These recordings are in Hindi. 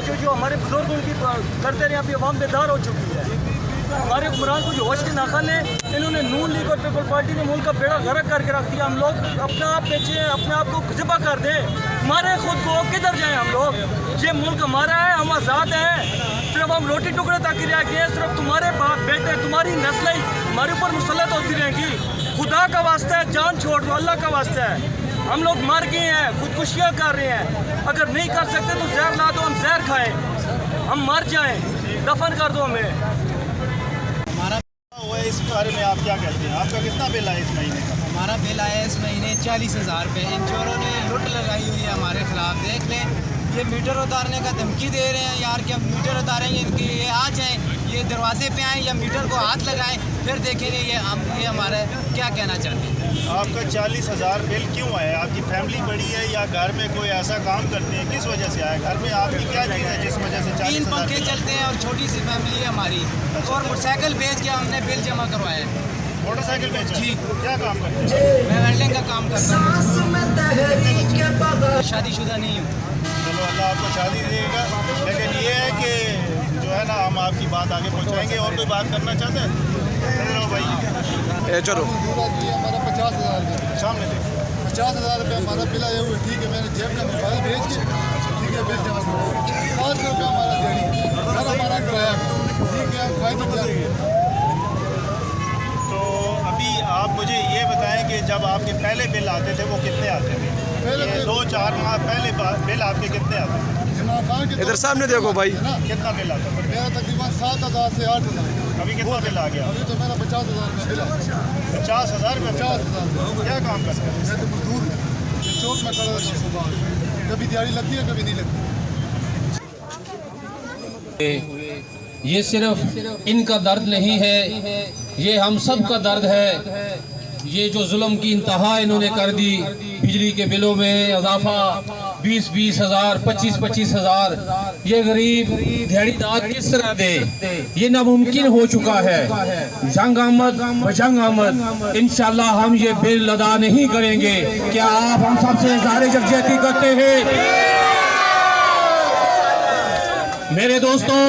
जो हमारे बुजुर्ग उनकी करते रहे, अभी अवाम बेदार हो चुकी है। हमारे हुक्मरान को जो होश के नाखा ने, इन्होंने नून लीग और पीपल पार्टी ने मुल्क का बेड़ा गर्क करके रख दिया। हम लोग अपना आप बेचे, अपने आप को ज़िबा कर दें, मारे खुद को, किधर जाएं हम लोग? ये मुल्क हमारा है, हम आज़ाद हैं। सिर्फ हम रोटी टुकड़े तक ही रह गए, सिर्फ तुम्हारे बाप बेटे, तुम्हारी नस्लें हमारे ऊपर मुसल्लत होती रहेंगी। खुदा का वास्ता है, जान छोड़ दो, अल्लाह का वास्ता है। हम लोग मर गए हैं, खुदकुशियाँ कर रहे हैं। अगर नहीं कर सकते तो जहर ला दो, हम जहर खाएं, हम मर जाएं, दफन कर दो हमें। हमारा हुआ है, इस बारे में आप क्या कहते हैं? आपका कितना बिल आया इस महीने का? हमारा बिल आया इस महीने 40,000 रुपये। इन चोरों ने लुट लगाई हुई है हमारे खिलाफ। देख लें, ये मीटर उतारने का धमकी दे रहे हैं यार कि अब मीटर उतारेंगे, इनके ये आ जाएँ, ये दरवाजे पे आएँ या मीटर को हाथ लगाएं, फिर देखेंगे ये हमारा क्या कहना चाहते हैं। आपका 40,000 बिल क्यों आया? आपकी फैमिली बड़ी है या घर में कोई ऐसा काम करते हैं, किस वजह से आया? घर में आपकी क्या चीज़ है जिस वजह से 3 पंखे चलते हैं और छोटी सी फैमिली है हमारी। और मोटरसाइकिल बेच के हमने बिल जमा करवाया है। मोटरसाइकिल बेच? जी। क्या काम करते हैं? मैं वेल्डिंग का काम करता हूँ, शादीशुदा नहीं हूँ। चलो अल्लाह आपको शादी देगा, लेकिन ये है कि जो है ना, हम आपकी बात आगे पहुँचाएंगे। और कोई बात करना चाहते हैं? चलो भाई चलो। हमारा 50,000 सामने देखो। 50,000 रुपये हमारा बिल आया हुआ है। ठीक है, मैंने जेब का मोबाइल भेज के ठीक है बिल जमा करो। 500 रुपये हमारा देनी, सर हमारा किराया ठीक है, हम फायदा। तो अभी आप मुझे ये बताएं कि जब आपके पहले बिल आते थे वो कितने आते थे? ये 2-4 माह पहले बिल आपके कितने आते थे? इधर सामने देखो भाई, कितना बिल आता था? मेरा तकरीबन 7,000 से 8,000। अभी कितना बिल आ गया? अभी तो मेरा 50,000 में बिल है। 50,000 में? 50,000। क्या काम करते हैं? मैं तो मजदूर हूँ, चौक में खड़ा रहता हूँ सुबह। कभी दिहाड़ी लगती है, कभी नहीं लगती। ये सिर्फ इनका दर्द नहीं है, ये हम सब का दर्द है। ये जो जुल्म की इंतहा इन्होंने कर दी, बिजली के बिलों में इजाफा 20-20 हज़ार, 25-25 हज़ार, ये गरीब दिहाड़ीदार किस तरह दे? ये नामुमकिन हो चुका है। जंग आमद बजंग आमद, इंशाल्लाह हम ये बिल अदा नहीं करेंगे। क्या आप हम सबसे इज़हार यकजहती करते हैं? मेरे दोस्तों,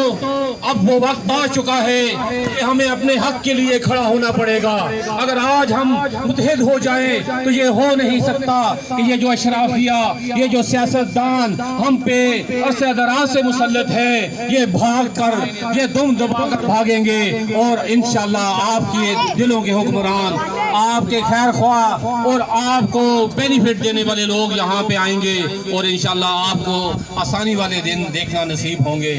अब वो वक्त आ चुका है कि हमें अपने हक के लिए खड़ा होना पड़ेगा। अगर आज हम मुत्तहिद हो जाएं तो ये हो नहीं सकता कि ये जो अशराफिया, ये जो सियासतदान हम पे अरसे दराज से मुसल्लत है, ये भाग कर, ये दुम दबा कर भागेंगे। और इंशाल्लाह आपके दिलों के हुक्मरान, आपके खैर ख्वाह और आपको बेनिफिट देने वाले लोग यहाँ पे आएंगे और इंशाल्लाह आपको आसानी वाले दिन देखना नसीब होंगे।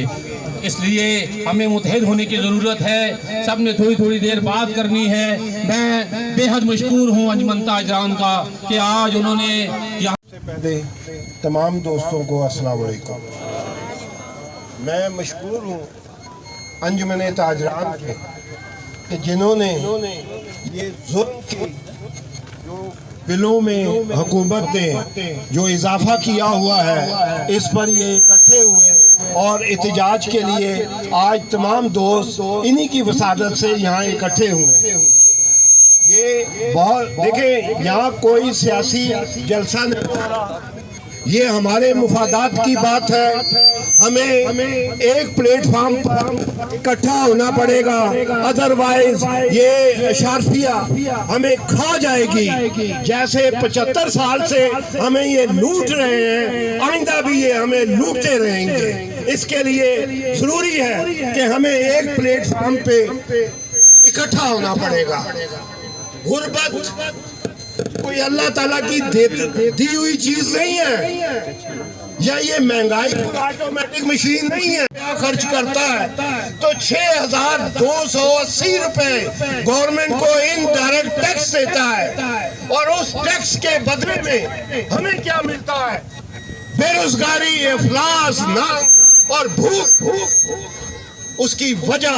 इसलिए हमें मुत्तहिद होने की ज़रूरत है। सब ने थोड़ी थोड़ी देर बात करनी है। मैं बेहद मशकूर हूँ अंजुमन ताजरान का कि आज उन्होंने यहाँ से पहले तमाम दोस्तों को अस्सलाम वालेकुम। मैं मशकूर हूँ अंजुमन ताजरान के कि जिन्होंने ये जुल्म की जो बिलों में हुकूमत ने जो इजाफा किया हुआ है, इस पर ये इकट्ठे हुए और एहतजाज के लिए आज तमाम दोस्त इन्हीं की वसादत से यहाँ इकट्ठे हुए। ये बहुत देखें, यहाँ कोई सियासी जलसा नहीं हो रहा, ये हमारे मुफादात की बात है। हमें एक प्लेटफॉर्म पर इकट्ठा होना पड़ेगा, अदरवाइज ये शार्फिया हमें खा जाएगी। जैसे 75 साल से हमें ये लूट रहे हैं, आइंदा भी ये हमें लूटते रहेंगे। इसके लिए जरूरी है कि हमें एक प्लेटफॉर्म पे इकट्ठा होना पड़ेगा। गुर्बत कोई अल्लाह ताला की दी हुई चीज नहीं है, या ये महंगाई ऑटोमेटिक मशीन नहीं है। क्या खर्च करता है तो 6,280 रुपए गवर्नमेंट को इनडायरेक्ट टैक्स देता है, और उस टैक्स के बदले में हमें क्या मिलता है? बेरोजगारी, इफ्लास, ना और भूख। उसकी वजह,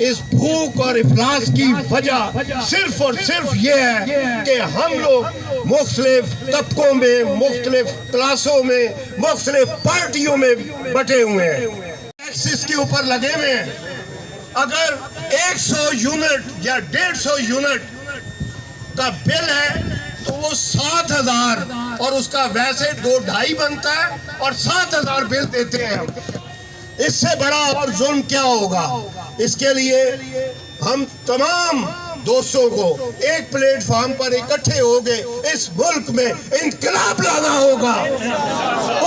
इस भूख और इफ्लास की वजह सिर्फ और सिर्फ ये है कि हम लोग मुख्तलिफ तबकों में, मुख्तलिफ क्लासों में, मुख्तलिफ पार्टियों में बटे हुए हैं। टैक्स इसके ऊपर लगे हुए हैं। अगर 100 यूनिट या 150 यूनिट का बिल है तो वो 7,000, और उसका वैसे 2-2.5 बनता है और 7,000 बिल देते हैं हम। इससे बड़ा और जुल्म क्या होगा। इसके लिए हम तमाम दोस्तों को एक प्लेटफॉर्म पर इकट्ठे हो गए इस मुल्क में इनकलाब लाना होगा।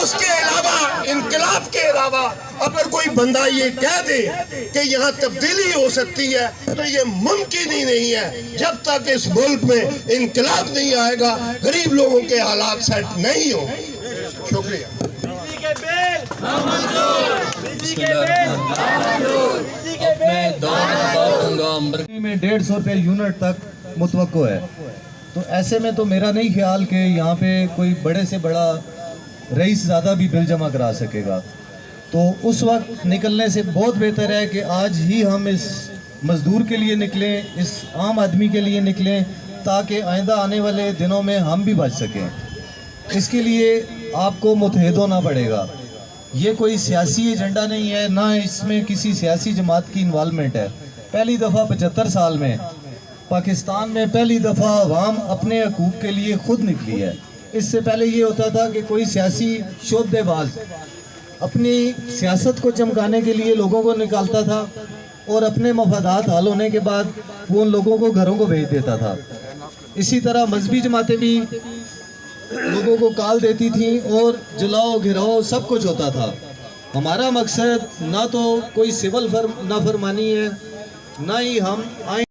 उसके अलावा, इनकलाब के अलावा अगर कोई बंदा ये कह दे कि यहाँ तब्दीली हो सकती है तो ये मुमकिन ही नहीं है। जब तक इस मुल्क में इनकलाब नहीं आएगा, गरीब लोगों के हालात सेट नहीं हो। शुक्रिया। में 150 रुपये यूनिट तक मुतवक्को है। तो ऐसे में तो मेरा नहीं ख्याल कि यहाँ पे कोई बड़े से बड़ा रईस ज़्यादा भी बिल जमा करा सकेगा। तो उस वक्त निकलने से बहुत बेहतर है कि आज ही हम इस मज़दूर के लिए निकलें, इस आम आदमी के लिए निकलें, ताकि आइंदा आने वाले दिनों में हम भी बच सकें। इसके लिए आपको मुतहद होना पड़ेगा। ये कोई सियासी एजेंडा नहीं है, ना इसमें किसी सियासी जमात की इन्वॉल्वमेंट है। पहली दफ़ा 75 साल में पाकिस्तान में पहली दफ़ा अवाम अपने हकूक़ के लिए खुद निकली है। इससे पहले ये होता था कि कोई सियासी शोबेबाज अपनी सियासत को चमकाने के लिए लोगों को निकालता था और अपने मफादात हल होने के बाद वो उन लोगों को घरों को भेज देता था। इसी तरह मजहबी जमातें भी लोगों को काल देती थी और जलाओ घिराओ सब कुछ होता था। हमारा मकसद ना तो कोई सिविल नाफरमानी है, ना ही हम